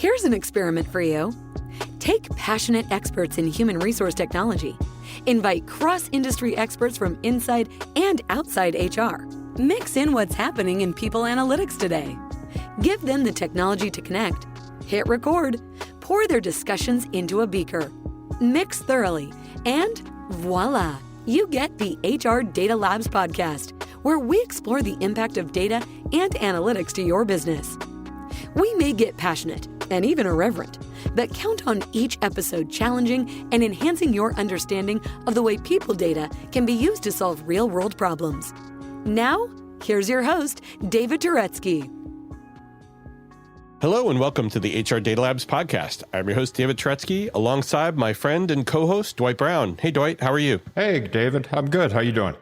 Here's an experiment for you. Take passionate experts in human resource technology. Invite cross-industry experts from inside and outside HR. Mix in what's happening in people analytics today. Give them the technology to connect. Hit record. Pour their discussions into a beaker. Mix thoroughly. And voila, you get the HR Data Labs podcast, where we explore the impact of data and analytics to your business. We may get passionate and even irreverent, but count on each episode challenging and enhancing your understanding of the way people data can be used to solve real-world problems. Now, here's your host, David Turetsky. Hello and welcome to the HR Data Labs podcast. I'm your host, David Turetsky, alongside my friend and co-host, Dwight Brown. Hey, Dwight, how are you? Hey, David. I'm good. How you doing?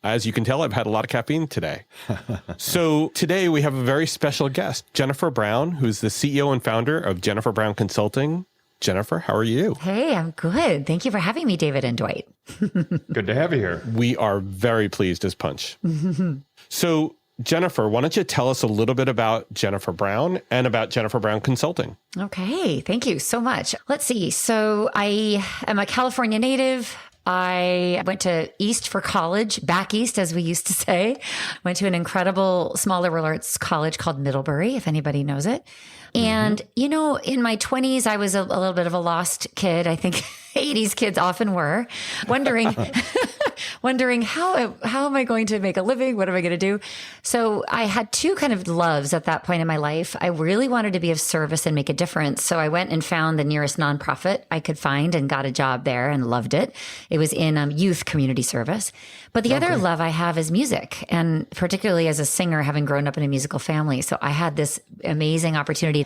As you can tell, I've had a lot of caffeine today. So today we have a very special guest, Jennifer Brown, who's the CEO and founder of Jennifer Brown Consulting. Jennifer, how are you? Hey, I'm good. Thank you for having me, David and Dwight. Good to have you here. We are very pleased as punch. So Jennifer, why don't you tell us a little bit about Jennifer Brown and about Jennifer Brown Consulting? Okay, thank you so much. Let's see. So I am a California native. I went to East for college, back East, as we used to say. Went to an incredible small liberal arts college called Middlebury, if anybody knows it. And, you know, in my 20s, I was a little bit of a lost kid. I think 80s kids often were, wondering how am I going to make a living? What am I going to do? So I had two kind of loves at that point in my life. I really wanted to be of service and make a difference. So I went and found the nearest nonprofit I could find and got a job there and loved it. It was in youth community service. But the other love I have is music, and particularly as a singer, having grown up in a musical family. So I had this amazing opportunity.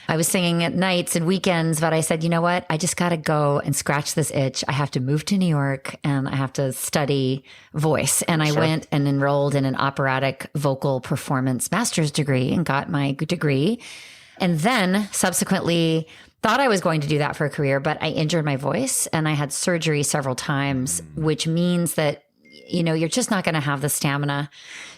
I was singing at nights and weekends, but I said, you know what? I just got to go and scratch this itch. I have to move to New York and I have to study voice. And I went and enrolled in an operatic vocal performance master's degree and got my degree. And then subsequently thought I was going to do that for a career, but I injured my voice and I had surgery several times, which means that you know, you're just not going to have the stamina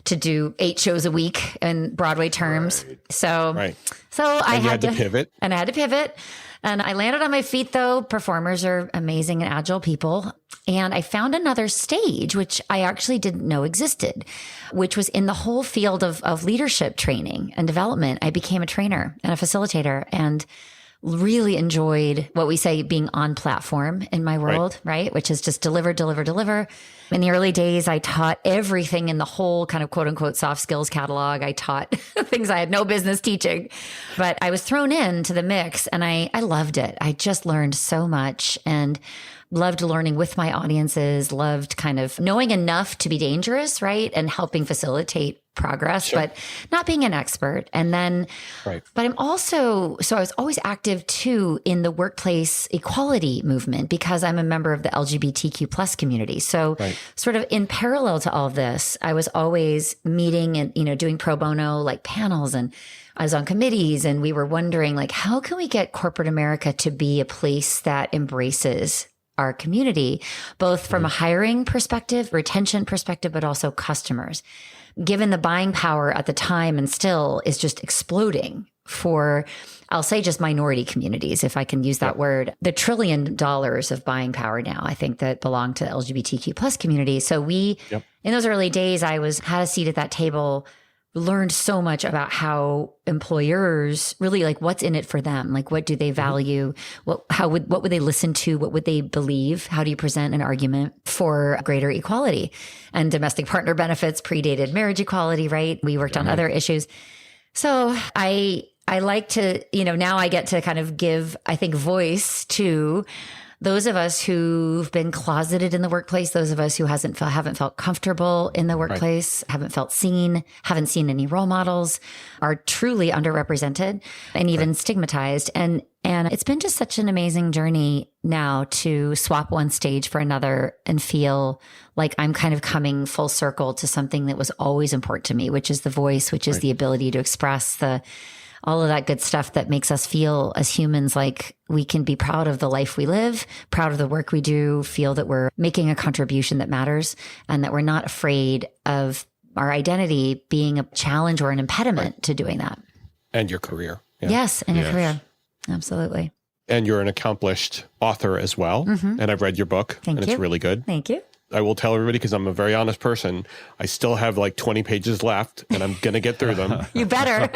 to do 8 shows a week in Broadway terms. Right. So I had to pivot. And I had to pivot. And I landed on my feet, though. Performers are amazing and agile people. And I found another stage, which I actually didn't know existed, which was in the whole field of leadership training and development. I became a trainer and a facilitator and really enjoyed what we say being on platform in my world, right? Which is just deliver. In the early days, I taught everything in the whole kind of quote unquote soft skills catalog. I taught things I had no business teaching, but I was thrown into the mix and I loved it. I just learned so much and loved learning with my audiences, loved kind of knowing enough to be dangerous, right? And helping facilitate progress, but not being an expert. And then, but I'm also, so I was always active too in the workplace equality movement because I'm a member of the LGBTQ plus community. So sort of in parallel to all of this, I was always meeting and, you know, doing pro bono like panels, and I was on committees, and we were wondering like, how can we get corporate America to be a place that embraces our community, both from a hiring perspective, retention perspective, but also customers, given the buying power at the time and still is just exploding for, I'll say just minority communities, if I can use that word, the $1 trillion of buying power now, I think that belong to the LGBTQ plus community. So we, in those early days, had a seat at that table, learned so much about how employers really like what's in it for them. Like, what do they value? What would they listen to? What would they believe? How do you present an argument for greater equality? And domestic partner benefits predated marriage equality, right? We worked on other issues. So I like to, you know, now I get to kind of give, I think, voice to those of us who've been closeted in the workplace, those of us who haven't felt comfortable in the workplace, haven't felt seen, haven't seen any role models, are truly underrepresented and even stigmatized. And it's been just such an amazing journey now to swap one stage for another and feel like I'm kind of coming full circle to something that was always important to me, which is the voice, which is the ability to express all of that good stuff that makes us feel as humans like we can be proud of the life we live, proud of the work we do, feel that we're making a contribution that matters, and that we're not afraid of our identity being a challenge or an impediment to doing that. And your career. Yeah. Yes, and your career. Absolutely. And you're an accomplished author as well. And I've read your book, Thank and you. it's really good. Thank you. I will tell everybody, because I'm a very honest person, I still have like 20 pages left, and I'm going to get through them. You better.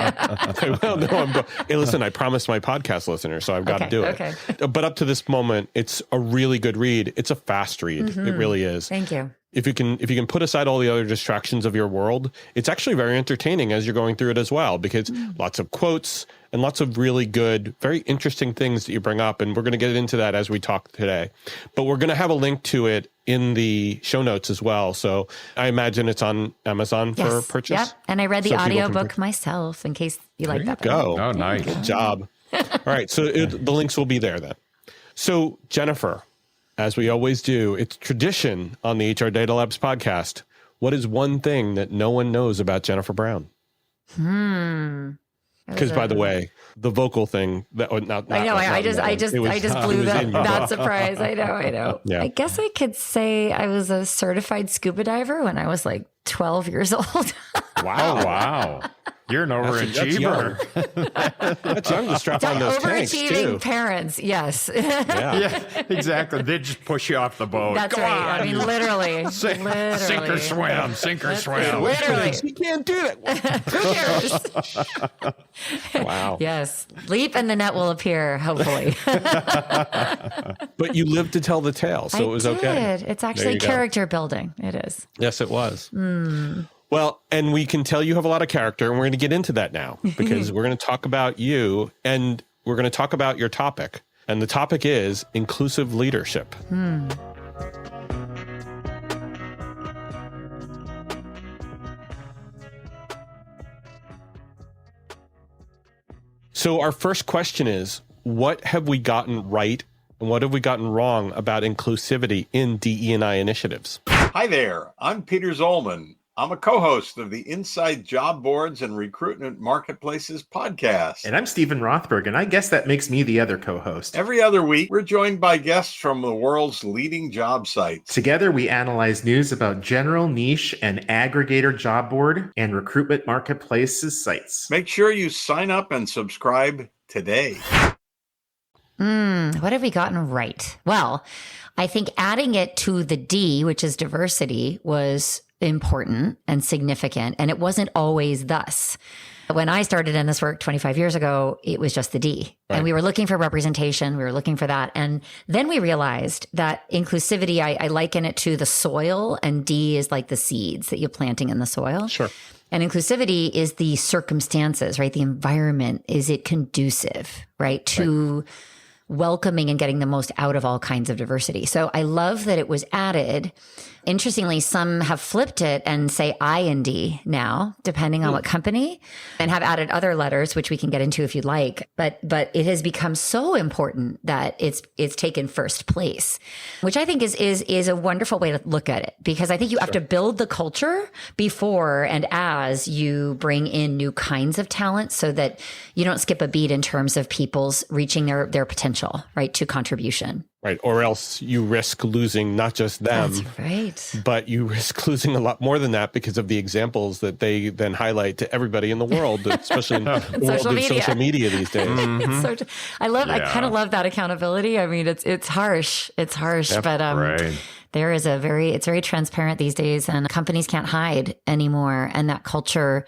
Well, no, hey, listen, I promised my podcast listeners, so I've got to do it. Okay. But up to this moment, it's a really good read. It's a fast read. It really is. Thank you. If you can put aside all the other distractions of your world, it's actually very entertaining as you're going through it as well, because lots of quotes and lots of really good, very interesting things that you bring up. And we're going to get into that as we talk today. But we're going to have a link to it in the show notes as well. So I imagine it's on Amazon for purchase. Yep. And I read the So people can audiobook myself in case you like that. Go. Oh, nice. Good job. All right. So the links will be there then. So Jennifer, as we always do, it's tradition on the HR Data Labs podcast. What is one thing that no one knows about Jennifer Brown? Because, by the way, the vocal thing that I know. I just blew that surprise. I know. Yeah. I guess I could say I was a certified scuba diver when I was like 12 years old. Wow. You're an overachiever. That's young to strap on those tanks, too. Overachieving parents, yes. Yeah, exactly. They just push you off the boat. That's Go right. on. I mean, literally. Sink or swim. Sink or swim. Literally. You can't do it. Who cares? Wow. Yes. Leap and the net will appear, hopefully. But you lived to tell the tale, so it was okay. It's There actually you go. character building. It is. Yes, it was. Well, and we can tell you have a lot of character, and we're going to get into that now, because we're going to talk about you, and we're going to talk about your topic. And the topic is inclusive leadership. So our first question is, what have we gotten right and what have we gotten wrong about inclusivity in DE&I initiatives? Hi there, I'm Peter Zollman. I'm a co-host of the Inside Job Boards and Recruitment Marketplaces podcast. And I'm Stephen Rothberg, and I guess that makes me the other co-host. Every other week, we're joined by guests from the world's leading job sites. Together, we analyze news about general, niche, and aggregator job board and recruitment marketplaces sites. Make sure you sign up and subscribe today. What have we gotten right? Well, I think adding it to the D, which is diversity, was important and significant, and it wasn't always thus. When I started in this work 25 years ago, it was just the D. Right. And we were looking for representation. We were looking for that. And then we realized that inclusivity, I liken it to the soil, and D is like the seeds that you're planting in the soil. Sure. And inclusivity is the circumstances, right? The environment. Is it conducive, right? To welcoming and getting the most out of all kinds of diversity. So I love that it was added. Interestingly, some have flipped it and say I and D now, depending on what company, and have added other letters, which we can get into if you'd like. But it has become so important that it's taken first place, which I think is a wonderful way to look at it, because I think you have to build the culture before and as you bring in new kinds of talent, so that you don't skip a beat in terms of people's reaching their potential, right, to contribution. Right. Or else you risk losing not just them, That's right. but you risk losing a lot more than that because of the examples that they then highlight to everybody in the world, especially in the world of social media these days. It's so I kind of love that accountability. I mean, it's harsh. It's harsh, but Right. there is it's very transparent these days, and companies can't hide anymore. And that culture,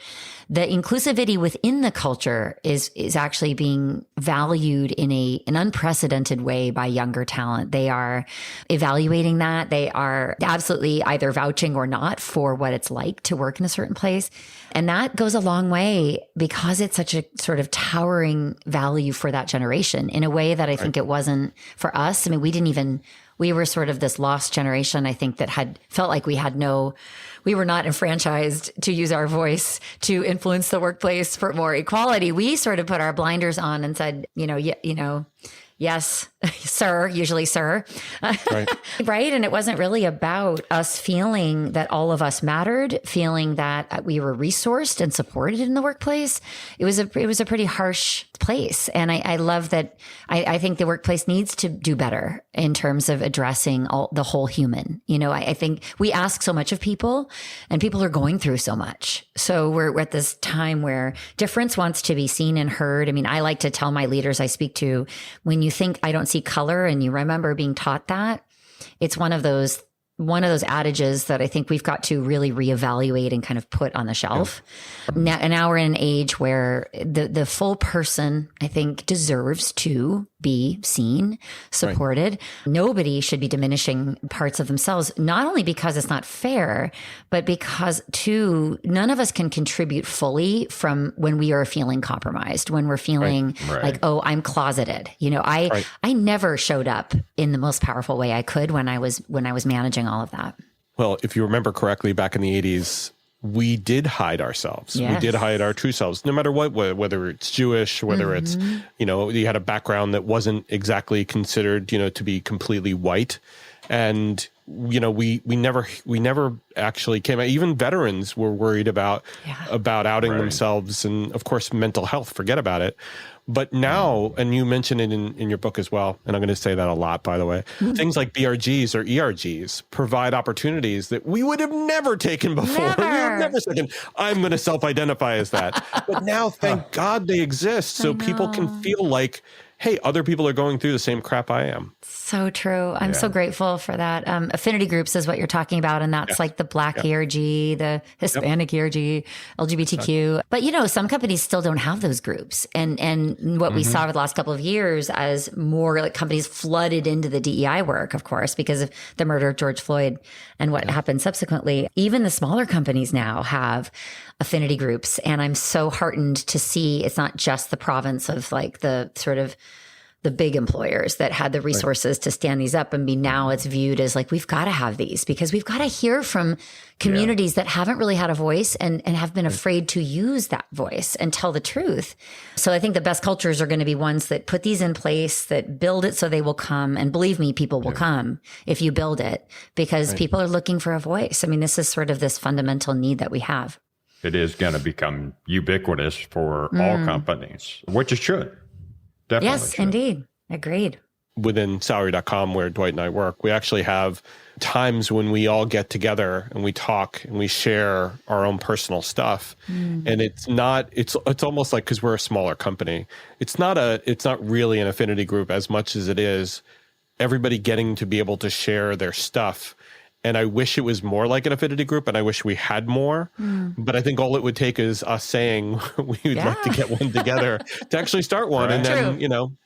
the inclusivity within the culture is actually being valued in an unprecedented way by younger talent. They are evaluating that. They are absolutely either vouching or not for what it's like to work in a certain place. And that goes a long way, because it's such a sort of towering value for that generation in a way that I think it wasn't for us. I mean, we were sort of this lost generation, I think, that had felt like we were not enfranchised to use our voice to influence the workplace for more equality. We sort of put our blinders on and said, you Yes, sir, usually sir. Right. Right. And it wasn't really about us feeling that all of us mattered, feeling that we were resourced and supported in the workplace. It was a pretty harsh place. And I love that. I think the workplace needs to do better in terms of addressing the whole human. I think we ask so much of people, and people are going through so much. So we're at this time where difference wants to be seen and heard. I mean, I like to tell my leaders I speak to, when you think I don't see color and you remember being taught that, it's one of those adages that I think we've got to really reevaluate and kind of put on the shelf. Yeah. Now we're in an age where the full person, I think, deserves to be seen, supported. Right. Nobody should be diminishing parts of themselves, not only because it's not fair, but because too, none of us can contribute fully from when we are feeling compromised, when we're feeling like, oh, I'm closeted. I never showed up in the most powerful way I could when I was managing all of that. Well, if you remember correctly, back in the 80s, we did hide ourselves. Yes. We did hide our true selves, no matter what, whether it's Jewish, whether it's, you had a background that wasn't exactly considered, to be completely white. And, we never actually came out. Even veterans were worried about outing themselves, and of course, mental health, forget about it. But now, and you mentioned it in your book as well, and I'm going to say that a lot, by the way, things like BRGs or ERGs provide opportunities that we would have never taken before. We would have never said, I'm going to self-identify as that. But now, thank God they exist, so people can feel like, hey, other people are going through the same crap I am. So true. I'm so grateful for that. Affinity groups is what you're talking about. And that's like the Black ERG, the Hispanic ERG, LGBTQ. But, some companies still don't have those groups. And what we saw over the last couple of years as more like companies flooded into the DEI work, of course, because of the murder of George Floyd and what happened subsequently. Even the smaller companies now have affinity groups. And I'm so heartened to see it's not just the province of like the sort of the big employers that had the resources to stand these up. And now it's viewed as like, we've got to have these because we've got to hear from communities that haven't really had a voice and have been afraid to use that voice and tell the truth. So I think the best cultures are going to be ones that put these in place, that build it so they will come. And believe me, people will come if you build it because people are looking for a voice. I mean, this is sort of this fundamental need that we have. It is going to become ubiquitous for all companies, which it should. Definitely yes, should. Indeed. Agreed. Within salary.com, where Dwight and I work, we actually have times when we all get together and we talk and we share our own personal stuff. And it's almost like, because we're a smaller company, it's not really an affinity group as much as it is everybody getting to be able to share their stuff. And I wish it was more like an affinity group, and I wish we had more. But I think all it would take is us saying we would like to get one together to actually start one. And then,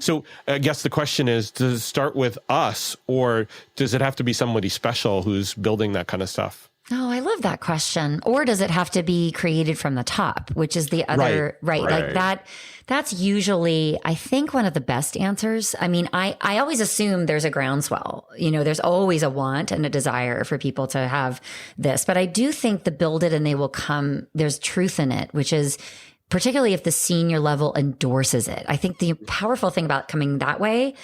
so I guess the question is, does it start with us, or does it have to be somebody special who's building that kind of stuff? Oh, I love that question. Or does it have to be created from the top, which is the other, right. Like that. That's usually, I think, one of the best answers. I mean, I always assume there's a groundswell. There's always a want and a desire for people to have this. But I do think the build it and they will come, there's truth in it, which is particularly if the senior level endorses it. I think the powerful thing about coming that way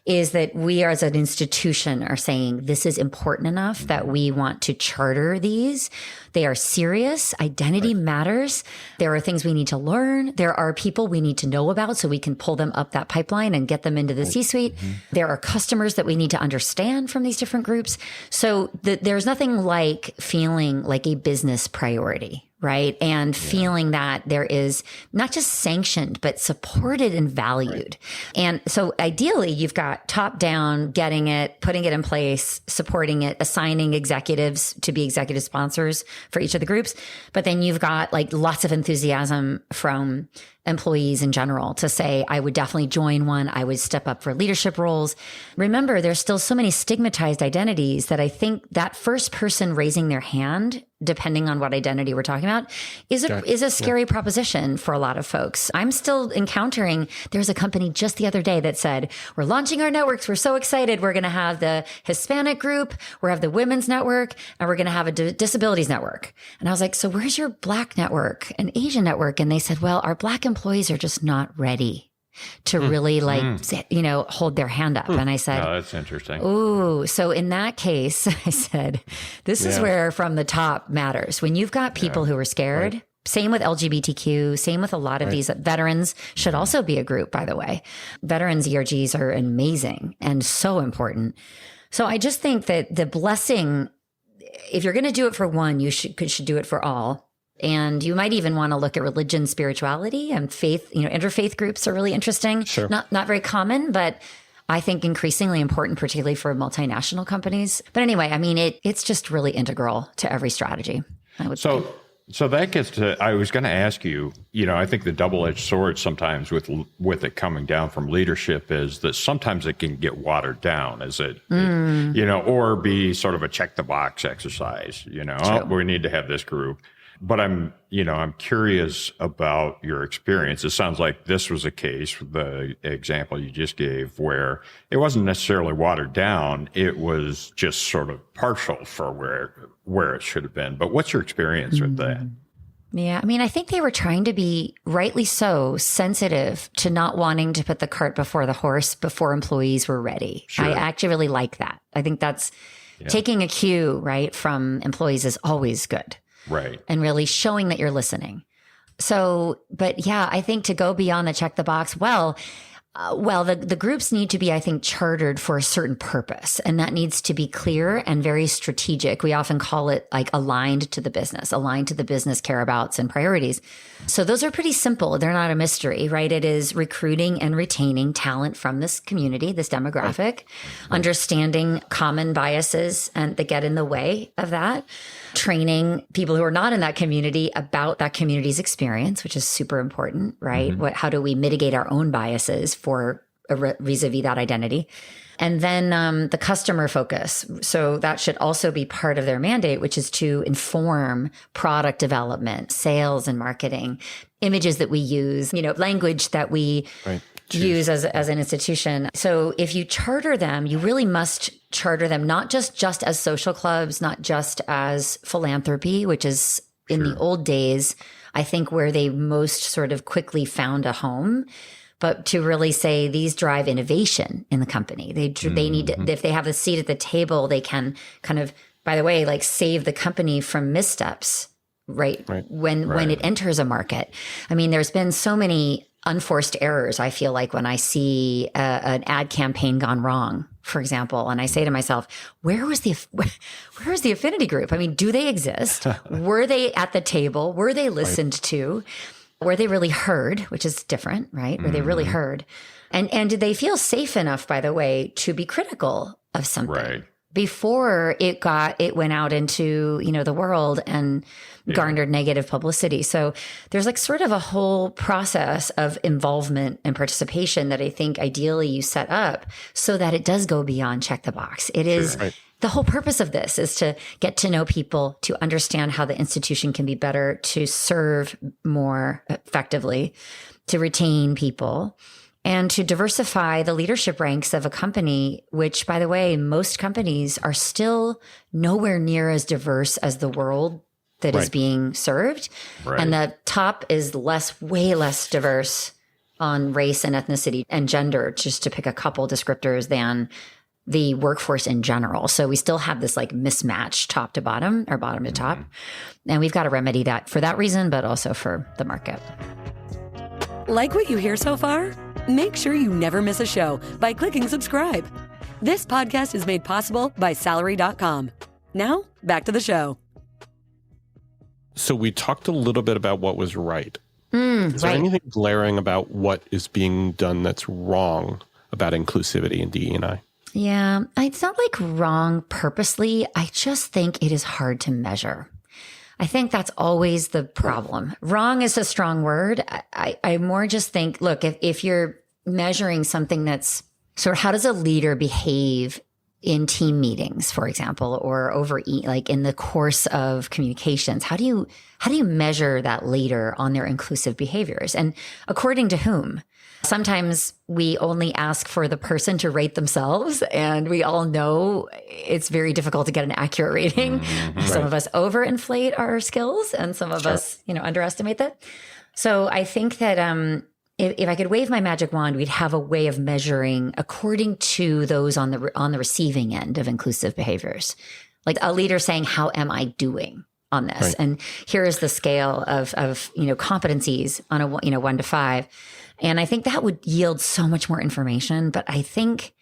is that we as an institution are saying this is important enough that we want to charter these. They are serious. Identity matters. There are things we need to learn. There are people we need to know about so we can pull them up that pipeline and get them into the C-suite. There are customers that we need to understand from these different groups. So there's nothing like feeling like a business priority. Right. And feeling that there is not just sanctioned, but supported and valued. And so ideally, you've got top down, getting it, putting it in place, supporting it, assigning executives to be executive sponsors for each of the groups. But then you've got like lots of enthusiasm from employees in general to say, I would definitely join one. I would step up for leadership roles. Remember, there's still so many stigmatized identities that I think that first person raising their hand, depending on what identity we're talking about, is a scary proposition for a lot of folks. I'm still encountering, there's a company just the other day that said, we're launching our networks. We're so excited. We're going to have the Hispanic group. We're have the women's network, and we're going to have a disabilities network. And I was like, so where's your Black network and Asian network? And they said, well, our Black employees are just not ready. to really hold their hand up. And I said, Oh, that's interesting. ooh, so in that case, I said, this is where from the top matters. When you've got people who are scared, same with LGBTQ, same with a lot of these. Veterans should also be a group, by the way. Veterans ERGs are amazing and so important. So I just think that the blessing, if you're going to do it for one, you should do it for all. And you might even want to look at religion, spirituality, and faith. Interfaith groups are really interesting. Sure. Not very common, but I think increasingly important, particularly for multinational companies. But anyway, I mean, it's just really integral to every strategy, I would say. So that gets to, I was going to ask you, I think the double-edged sword sometimes with it coming down from leadership is that sometimes it can get watered down or be sort of a check the box exercise, we need to have this group. But I'm curious about your experience. It sounds like this was a case, the example you just gave, where it wasn't necessarily watered down. It was just sort of partial for where it should have been. But what's your experience with that? Yeah. I mean, I think they were trying to be, rightly so, sensitive to not wanting to put the cart before the horse before employees were ready. Sure. I actually really like that. I think that's taking a cue, right, from employees is always good. Right. And really showing that you're listening. So, but yeah, I think to go beyond the check the box, the groups need to be, I think, chartered for a certain purpose. And that needs to be clear and very strategic. We often call it like aligned to the business care abouts and priorities. So those are pretty simple. They're not a mystery, right? It is recruiting and retaining talent from this community, this demographic, right. Understanding common biases and that get in the way of that, training people who are not in that community about that community's experience, which is super important, right? Mm-hmm. How do we mitigate our own biases for vis-a-vis that identity? And then the customer focus. So that should also be part of their mandate, which is to inform product development, sales and marketing, images that we use, language that we use as an institution. So if you charter them, you really must charter them not just as social clubs, not just as philanthropy, which is in the old days, I think where they most sort of quickly found a home, but to really say these drive innovation in the company. They need to, if they have a seat at the table, they can kind of, by the way, like save the company from missteps, right? When it enters a market. I mean, there's been so many unforced errors, I feel like, when I see an ad campaign gone wrong, for example, and I say to myself, where was the Affinity group? I mean, do they exist? Were they at the table? Were they listened to? Were they really heard, which is different, right? Were they really heard? And did they feel safe enough, by the way, to be critical of something before it went out into, the world and garnered negative publicity? So there's like sort of a whole process of involvement and participation that I think ideally you set up so that it does go beyond check the box. It is the whole purpose of this is to get to know people, to understand how the institution can be better, to serve more effectively, to retain people, and to diversify the leadership ranks of a company, which, by the way, most companies are still nowhere near as diverse as the world that is being served. Right. And the top is way less diverse on race and ethnicity and gender, just to pick a couple descriptors, than the workforce in general. So we still have this like mismatch top to bottom or bottom to top. And we've got to remedy that for that reason, but also for the market. Like what you hear so far? Make sure you never miss a show by clicking subscribe. This podcast is made possible by Salary.com. Now, back to the show. So we talked a little bit about what was right. Is there anything glaring about what is being done that's wrong about inclusivity in DE&I? Yeah, it's not like wrong purposely. I just think it is hard to measure. I think that's always the problem. Wrong is a strong word. I more just think, look, if you're measuring something that's sort of how does a leader behave in team meetings, for example, or like in the course of communications, how do you measure that leader on their inclusive behaviors? And according to whom? Sometimes we only ask for the person to rate themselves, and we all know it's very difficult to get an accurate rating. Some of us overinflate our skills, and some of us, underestimate that. So I think that if I could wave my magic wand, we'd have a way of measuring according to those on the receiving end of inclusive behaviors. Like a leader saying, how am I doing on this? Right. And here is the scale of competencies on a 1 to 5. And I think that would yield so much more information. But I think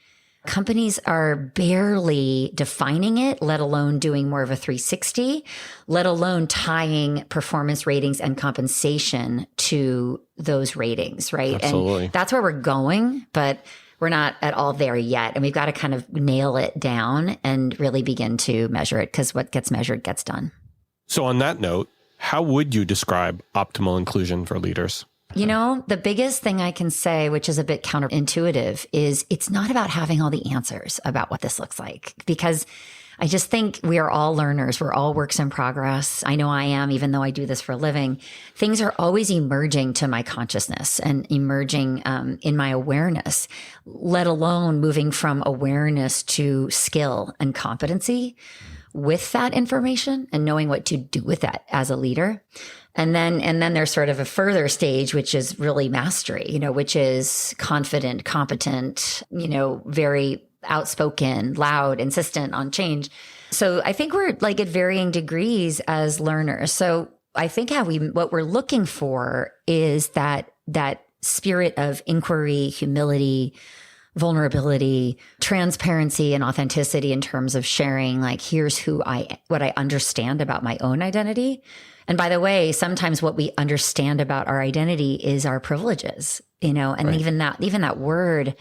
companies are barely defining it, let alone doing more of a 360, let alone tying performance ratings and compensation to those ratings, right? Absolutely. And that's where we're going, but we're not at all there yet. And we've got to kind of nail it down and really begin to measure it, because what gets measured gets done. So on that note, how would you describe optimal inclusion for leaders? The biggest thing I can say, which is a bit counterintuitive, is it's not about having all the answers about what this looks like, because I just think we are all learners. We're all works in progress. I know I am, even though I do this for a living. Things are always emerging to my consciousness and emerging in my awareness, let alone moving from awareness to skill and competency with that information and knowing what to do with that as a leader. And then there's sort of a further stage, which is really mastery, which is confident, competent, very outspoken, loud, insistent on change. So I think we're like at varying degrees as learners. So I think what we're looking for is that spirit of inquiry, humility, vulnerability, transparency, and authenticity in terms of sharing, like, here's what I understand about my own identity. And by the way, sometimes what we understand about our identity is our privileges, and right. even that word,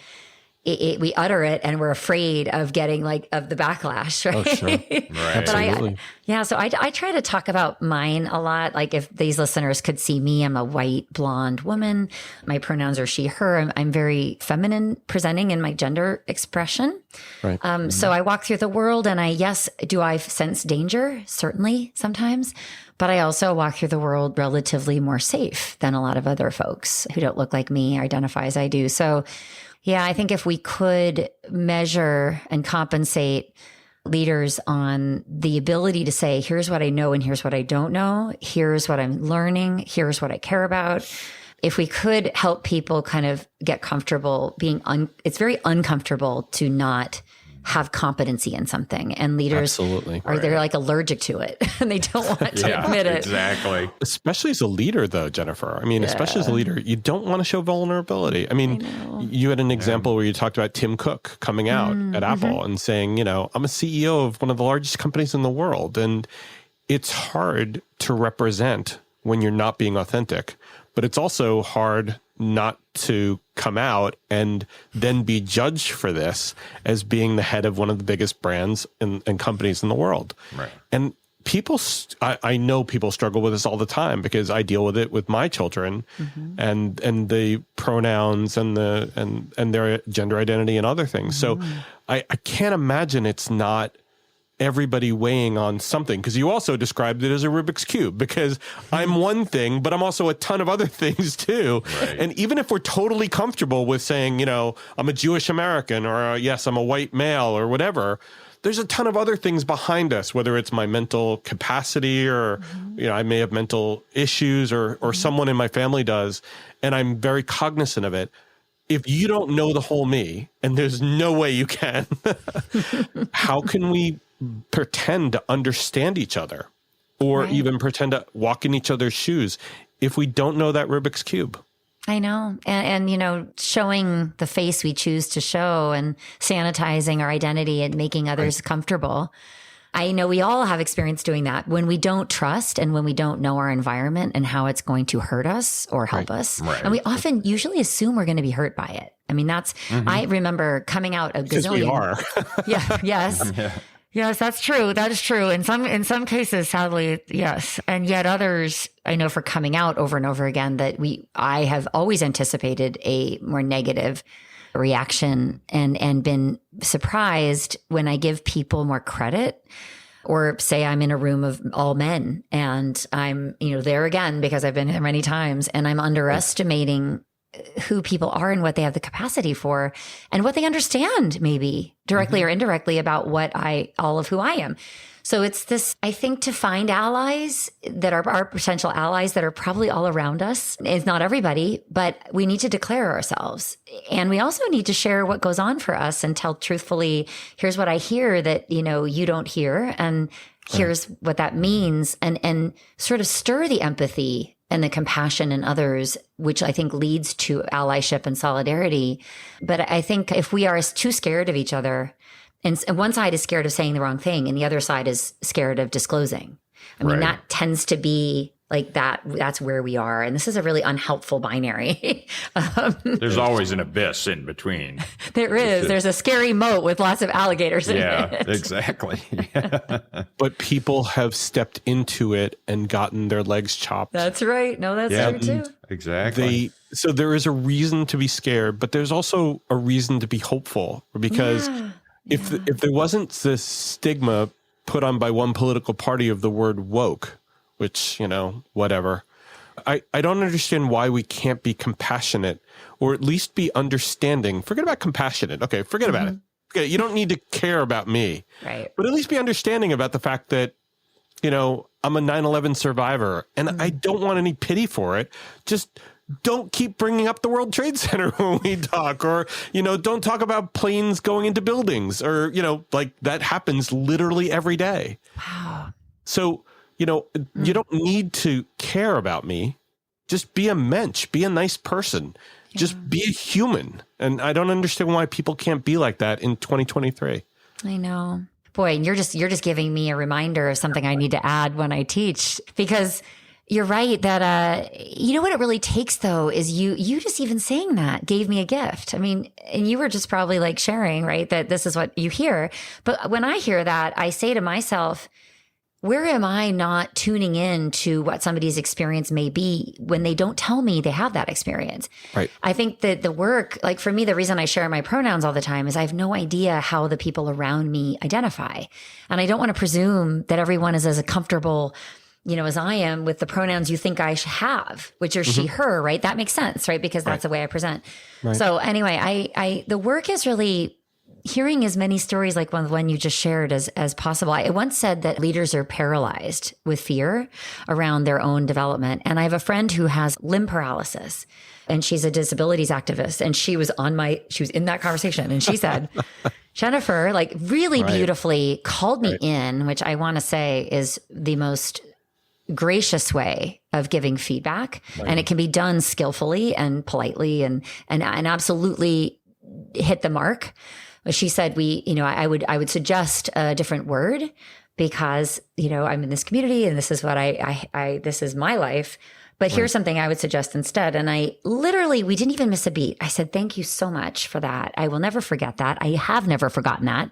we utter it and we're afraid of getting of the backlash, right? Oh, sure. Right. Absolutely. So I try to talk about mine a lot. Like, if these listeners could see me, I'm a white, blonde woman. My pronouns are she, her. I'm very feminine presenting in my gender expression. Right. So I walk through the world and do I sense danger? Certainly sometimes. But I also walk through the world relatively more safe than a lot of other folks who don't look like me, identify as I do. So yeah, I think if we could measure and compensate leaders on the ability to say, here's what I know and here's what I don't know, here's what I'm learning, here's what I care about. If we could help people kind of get comfortable it's very uncomfortable to not have competency in something, and leaders they're like allergic to it and they don't want to admit it. Exactly. Especially as a leader though, Jennifer. I mean, especially as a leader, you don't want to show vulnerability. I mean, you had an example where you talked about Tim Cook coming out at Apple and saying, I'm a CEO of one of the largest companies in the world. And it's hard to represent when you're not being authentic, but it's also hard not to come out and then be judged for this as being the head of one of the biggest brands and companies in the world. Right. And I know people struggle with this all the time, because I deal with it with my children and the pronouns and their gender identity and other things. So I can't imagine it's not everybody weighing on something, because you also described it as a Rubik's Cube, because I'm one thing, but I'm also a ton of other things too. Right. And even if we're totally comfortable with saying, I'm a Jewish American, or yes, I'm a white male, or whatever, there's a ton of other things behind us, whether it's my mental capacity or, I may have mental issues or someone in my family does, and I'm very cognizant of it. If you don't know the whole me, and there's no way you can, how can we pretend to understand each other, or even pretend to walk in each other's shoes if we don't know that Rubik's Cube? I know. And showing the face we choose to show and sanitizing our identity and making others comfortable. I know we all have experience doing that when we don't trust and when we don't know our environment and how it's going to hurt us or help us. Right. And we often usually assume we're going to be hurt by it. I mean, I remember coming out a gazillion. Because we are. Yes. Yeah. Yes, that's true. That is true. In some cases, sadly, yes. And yet others, I know, for coming out over and over again, that I have always anticipated a more negative reaction and been surprised when I give people more credit, or say I'm in a room of all men and I'm, there again, because I've been there many times, and I'm underestimating who people are and what they have the capacity for and what they understand, maybe directly or indirectly, about all of who I am. So it's this, I think, to find allies that are our potential allies that are probably all around us. It's not everybody, but we need to declare ourselves. And we also need to share what goes on for us and tell truthfully, here's what I hear that, you don't hear. And here's what that means, and sort of stir the empathy and the compassion in others, which I think leads to allyship and solidarity. But I think if we are too scared of each other, and one side is scared of saying the wrong thing, and the other side is scared of disclosing. I mean, that tends to be like that. That's where we are. And this is a really unhelpful binary. There's always an abyss in between. There is. There's a scary moat with lots of alligators in it. Yeah, exactly. But people have stepped into it and gotten their legs chopped. That's right. No, that's true too. Exactly. So there is a reason to be scared, but there's also a reason to be hopeful, because if there wasn't this stigma put on by one political party of the word woke, which, whatever, I don't understand why we can't be compassionate, or at least be understanding. Forget about compassionate. Okay, forget about it. Okay, you don't need to care about me. Right. But at least be understanding about the fact that, I'm a 9/11 survivor and I don't want any pity for it. Just don't keep bringing up the World Trade Center when we talk, or, don't talk about planes going into buildings, or, like that happens literally every day. Wow. So, you don't need to care about me. Just be a mensch, be a nice person, just be a human. And I don't understand why people can't be like that in 2023. I know. Boy, and you're just giving me a reminder of something I need to add when I teach, because you're right that, what it really takes though, is you just even saying that gave me a gift. I mean, and you were just probably like sharing, right, that this is what you hear. But when I hear that, I say to myself, where am I not tuning in to what somebody's experience may be when they don't tell me they have that experience? Right. I think that the work, like for me, the reason I share my pronouns all the time is I have no idea how the people around me identify. And I don't want to presume that everyone is as comfortable, as I am with the pronouns you think I should have, which are she, her, right? That makes sense, right? Because that's the way I present. Right. So anyway, I the work is really hearing as many stories like the one you just shared as possible. I once said that leaders are paralyzed with fear around their own development. And I have a friend who has limb paralysis, and she's a disabilities activist. And she was in that conversation, and she said, Jennifer, like really beautifully called me in, which I want to say is the most gracious way of giving feedback. Right. And it can be done skillfully and politely and absolutely hit the mark. She said, I would suggest a different word because, I'm in this community and this is what this is my life. But here's something I would suggest instead. And we didn't even miss a beat. I said, thank you so much for that. I will never forget that. I have never forgotten that.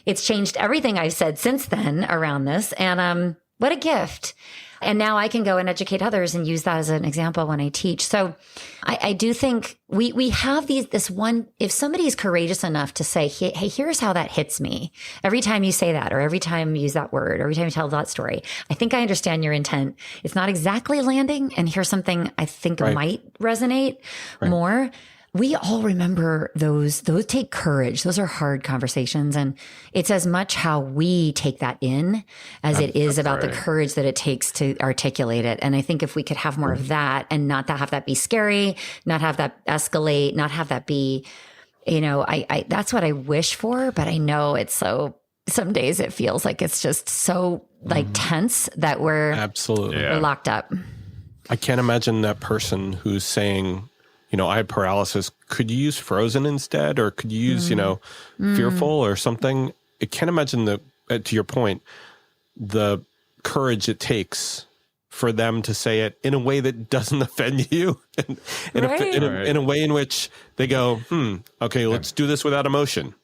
It's changed everything I've said since then around this. And what a gift. And now I can go and educate others and use that as an example when I teach. So I do think we have this one, if somebody is courageous enough to say, hey, here's how that hits me. Every time you say that, or every time you use that word, or every time you tell that story, I think I understand your intent. It's not exactly landing. And here's something I think might resonate more. We all remember those take courage. Those are hard conversations. And it's as much how we take that in as it is about the courage that it takes to articulate it. And I think if we could have more of that and not have that be scary, not have that escalate, not have that be, I that's what I wish for. But I know it's some days it feels like it's just so tense that we're locked up. I can't imagine that person who's saying, I had paralysis. Could you use frozen instead? Or could you use, fearful or something? I can't imagine to your point, the courage it takes for them to say it in a way that doesn't offend you. In a way in which they go, okay, let's do this without emotion.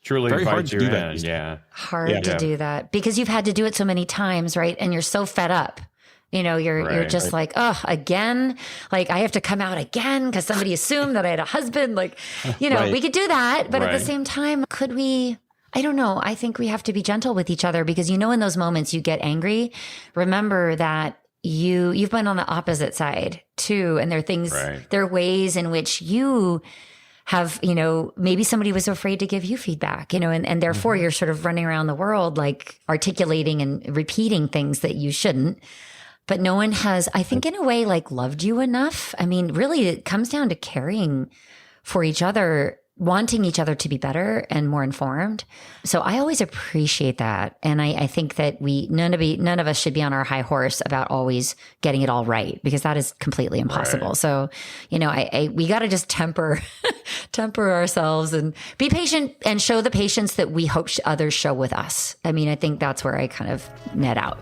Truly very hard to do that. Yeah. Hard to do that because you've had to do it so many times, right? And you're so fed up. You're just like, oh, again, like I have to come out again because somebody assumed that I had a husband. Like, we could do that. But at the same time, could we? I don't know. I think we have to be gentle with each other because, in those moments you get angry, remember that you've been on the opposite side too. And there are things, there are ways in which you have, maybe somebody was afraid to give you feedback, and therefore you're sort of running around the world, like articulating and repeating things that you shouldn't. But no one has, I think, in a way, like loved you enough. I mean, really, it comes down to caring for each other, wanting each other to be better and more informed. So I always appreciate that. And I think that none of us should be on our high horse about always getting it all right, because that is completely impossible. Right. So, we got to just temper ourselves and be patient and show the patience that we hope others show with us. I mean, I think that's where I kind of net out.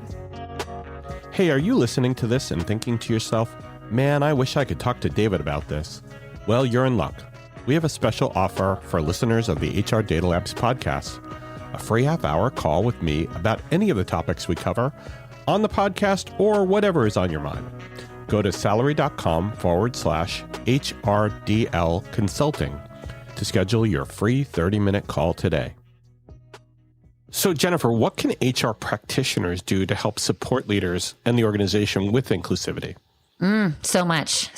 Hey, are you listening to this and thinking to yourself, man, I wish I could talk to David about this? Well, you're in luck. We have a special offer for listeners of the HR Data Labs podcast, a free half-hour call with me about any of the topics we cover on the podcast or whatever is on your mind. Go to salary.com/HRDL consulting to schedule your free 30-minute call today. So, Jennifer, what can HR practitioners do to help support leaders and the organization with inclusivity? So much.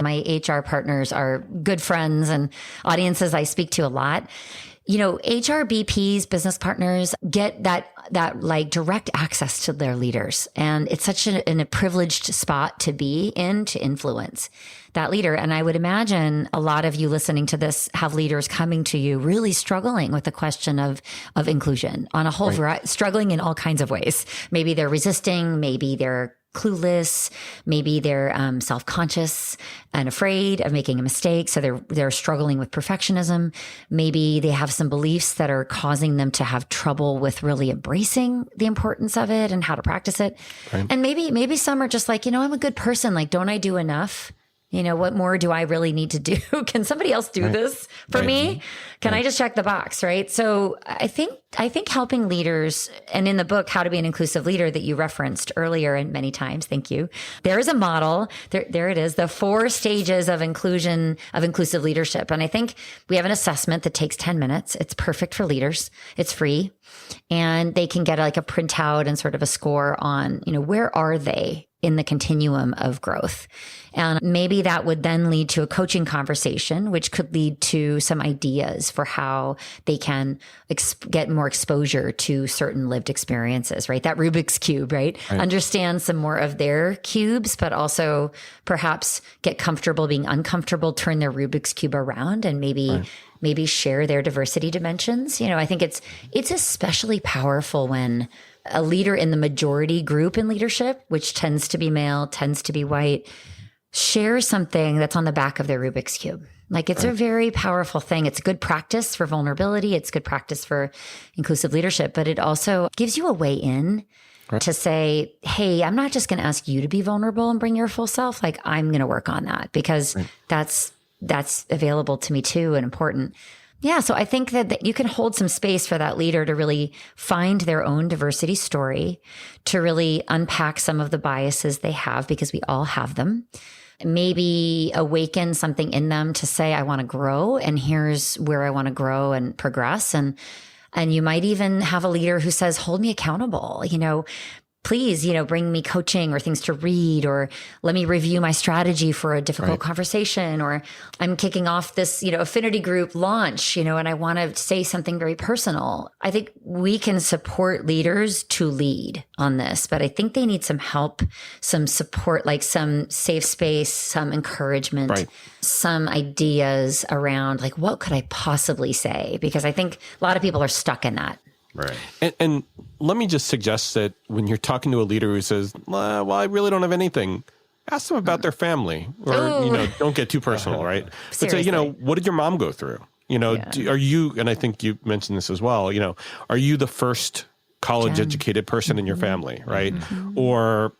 My HR partners are good friends and audiences I speak to a lot. HR BPs, business partners, get that like direct access to their leaders. And it's such a privileged spot to be in, to influence that leader. And I would imagine a lot of you listening to this have leaders coming to you really struggling with the question of inclusion on a whole variety, struggling in all kinds of ways. Maybe they're resisting, maybe they're clueless, maybe they're self-conscious and afraid of making a mistake, so they're struggling with perfectionism. Maybe they have some beliefs that are causing them to have trouble with really embracing the importance of it and how to practice it. Right. And maybe some are just like, I'm a good person, like, don't I do enough? What more do I really need to do? Can somebody else do this for me? Can I just check the box, right? So I think helping leaders, and in the book, How to Be an Inclusive Leader that you referenced earlier and many times, thank you. There is a model, there it is, the 4 stages of inclusive leadership. And I think we have an assessment that takes 10 minutes. It's perfect for leaders. It's free. And they can get like a printout and sort of a score on, where are they in the continuum of growth. And maybe that would then lead to a coaching conversation, which could lead to some ideas for how they can get more exposure to certain lived experiences, right? That Rubik's Cube, right? Understand some more of their cubes, but also perhaps get comfortable being uncomfortable, turn their Rubik's Cube around and maybe share their diversity dimensions. I think it's especially powerful when a leader in the majority group in leadership, which tends to be male, tends to be white, shares something that's on the back of their Rubik's Cube. Like, it's a very powerful thing. It's good practice for vulnerability. It's good practice for inclusive leadership, but it also gives you a way in to say, hey, I'm not just going to ask you to be vulnerable and bring your full self. Like, I'm going to work on that because that's available to me too and important. Yeah. So I think that you can hold some space for that leader to really find their own diversity story, to really unpack some of the biases they have, because we all have them. Maybe awaken something in them to say, I want to grow, and here's where I want to grow and progress. And you might even have a leader who says, hold me accountable, please, bring me coaching or things to read, or let me review my strategy for a difficult conversation, or I'm kicking off this, affinity group launch, and I want to say something very personal. I think we can support leaders to lead on this, but I think they need some help, some support, like some safe space, some encouragement, some ideas around like, what could I possibly say? Because I think a lot of people are stuck in that. Right. And let me just suggest that when you're talking to a leader who says, well, I really don't have anything, ask them about their family, or, don't get too personal, right? But say, what did your mom go through? Are you, and I think you mentioned this as well, are you the first college educated person in your family, right? Or,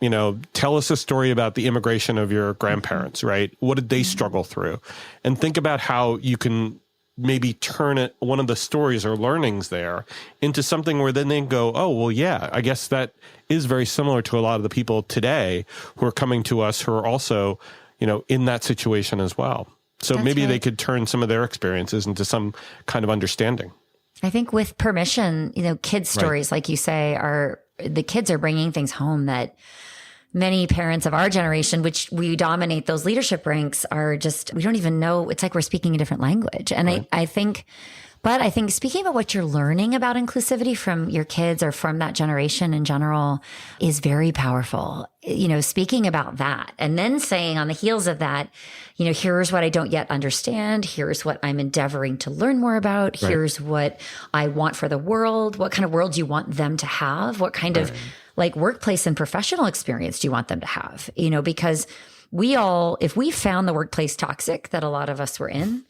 tell us a story about the immigration of your grandparents, right? What did they struggle through? And think about how you can maybe turn it, one of the stories or learnings there, into something where then they go, oh, well, yeah, I guess that is very similar to a lot of the people today who are coming to us who are also, in that situation as well. So maybe they could turn some of their experiences into some kind of understanding. I think with permission, kids' stories, like you say, the kids are bringing things home that many parents of our generation, which we dominate those leadership ranks, are just, we don't even know. It's like we're speaking a different language. And right. I think speaking about what you're learning about inclusivity from your kids or from that generation in general is very powerful. Speaking about that and then saying on the heels of that, here's what I don't yet understand. Here's what I'm endeavoring to learn more about. Right. Here's what I want for the world. What kind of world do you want them to have? What kind of like workplace and professional experience do you want them to have? Because if we found the workplace toxic that a lot of us were in,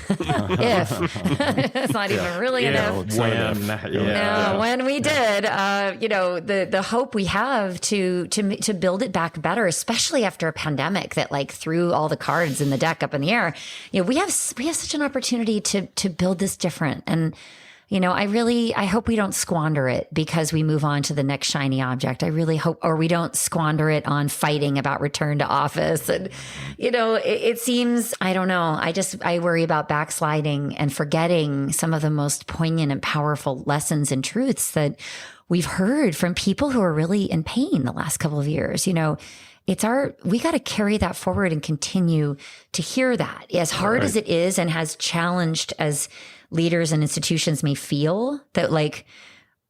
it's not even really enough. When we did, the hope we have to build it back better, especially after a pandemic that like threw all the cards in the deck up in the air. We have such an opportunity to build this different. And I hope we don't squander it because we move on to the next shiny object. I really hope, or we don't squander it on fighting about return to office. And, it seems, I don't know. I worry about backsliding and forgetting some of the most poignant and powerful lessons and truths that we've heard from people who are really in pain the last couple of years. We got to carry that forward and continue to hear that as hard as it is and has challenged as leaders and institutions may feel that like,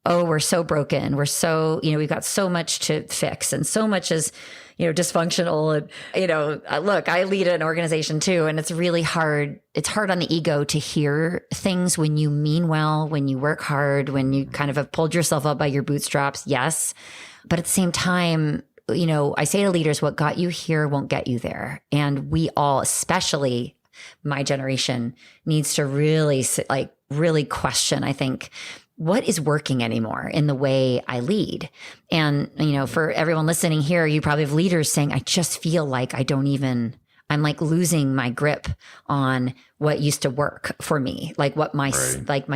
oh, we're so broken. We're so, we've got so much to fix and so much is, dysfunctional. And, look, I lead an organization too, and it's really hard. It's hard on the ego to hear things when you mean well, when you work hard, when you kind of have pulled yourself up by your bootstraps. Yes. But at the same time, I say to leaders, what got you here won't get you there. And we all, especially my generation, needs to really question, I think, what is working anymore in the way I lead. And, for everyone listening here, you probably have leaders saying, I just feel like I'm like losing my grip on what used to work for me, like what my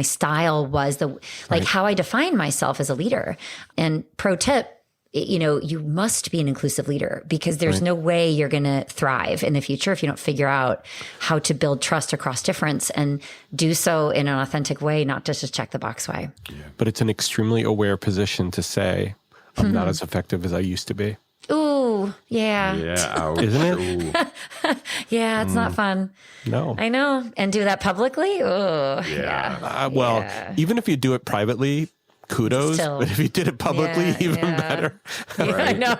style was, how I define myself as a leader. And pro tip, you must be an inclusive leader because there's no way you're going to thrive in the future if you don't figure out how to build trust across difference and do so in an authentic way, not just a check the box way. Yeah. But it's an extremely aware position to say, I'm not as effective as I used to be. Ooh, yeah. Yeah. Isn't it? Yeah, it's not fun. No. I know. And do that publicly? Oh, yeah. Even if you do it privately, kudos, but if you did it publicly, even better. I know.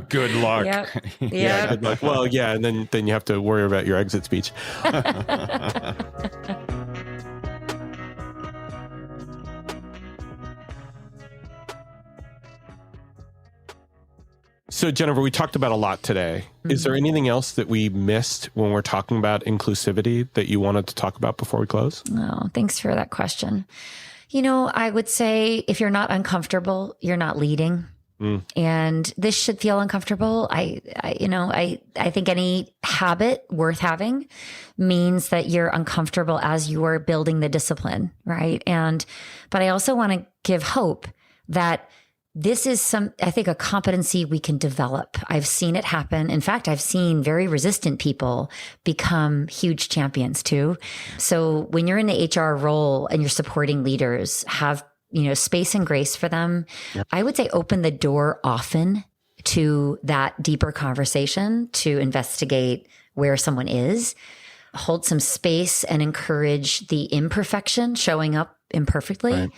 Good luck. Yep. Yeah, good luck. Well, yeah, and then you have to worry about your exit speech. So, Jennifer, we talked about a lot today. Mm-hmm. Is there anything else that we missed when we're talking about inclusivity that you wanted to talk about before we close? Oh, thanks for that question. I would say if you're not uncomfortable, you're not leading. And this should feel uncomfortable. I think any habit worth having means that you're uncomfortable as you are building the discipline, right? But I also want to give hope that this is I think a competency we can develop. I've seen it happen. In fact, I've seen very resistant people become huge champions too. So when you're in the HR role and you're supporting leaders, have, space and grace for them. Yep. I would say open the door often to that deeper conversation to investigate where someone is, hold some space and encourage the imperfection showing up imperfectly. Right.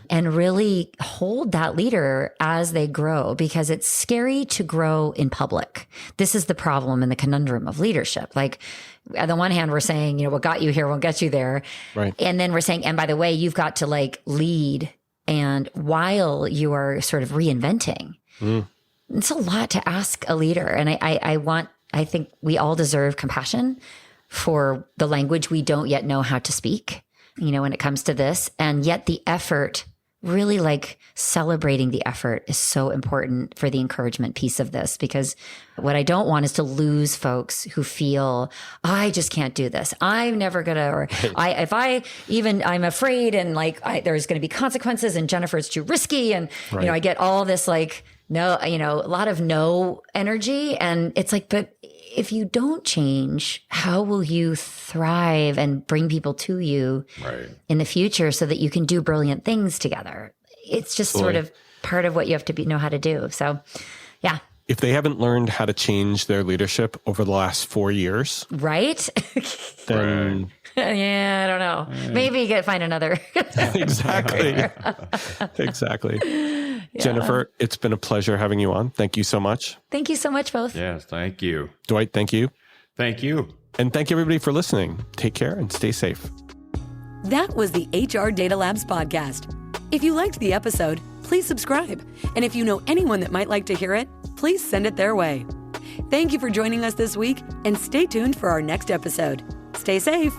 And really hold that leader as they grow, because it's scary to grow in public. This is the problem and the conundrum of leadership. Like, on the one hand, we're saying, what got you here won't get you there. Right. And then we're saying, and by the way, you've got to lead. And while you are sort of reinventing, it's a lot to ask a leader. And I think we all deserve compassion for the language we don't yet know how to speak, when it comes to this. And yet the effort, really celebrating the effort, is so important for the encouragement piece of this, because what I don't want is to lose folks who feel, I just can't do this. I'm never gonna, or I'm afraid, and there's going to be consequences, and Jennifer, it's too risky. And, I get all this no, a lot of no energy. And it's but if you don't change, how will you thrive and bring people to you in the future so that you can do brilliant things together? It's just sort of part of what you have to know how to do. So, yeah. if they haven't learned how to change their leadership over the last 4 years, right? then Yeah, I don't know. Maybe find another. exactly. Exactly. Jennifer, it's been a pleasure having you on. Thank you so much. Thank you so much, both. Yes, thank you. Dwight, thank you. Thank you. And thank you everybody for listening. Take care and stay safe. That was the HR Data Labs podcast. If you liked the episode, please subscribe. And if you know anyone that might like to hear it, please send it their way. Thank you for joining us this week, and stay tuned for our next episode. Stay safe.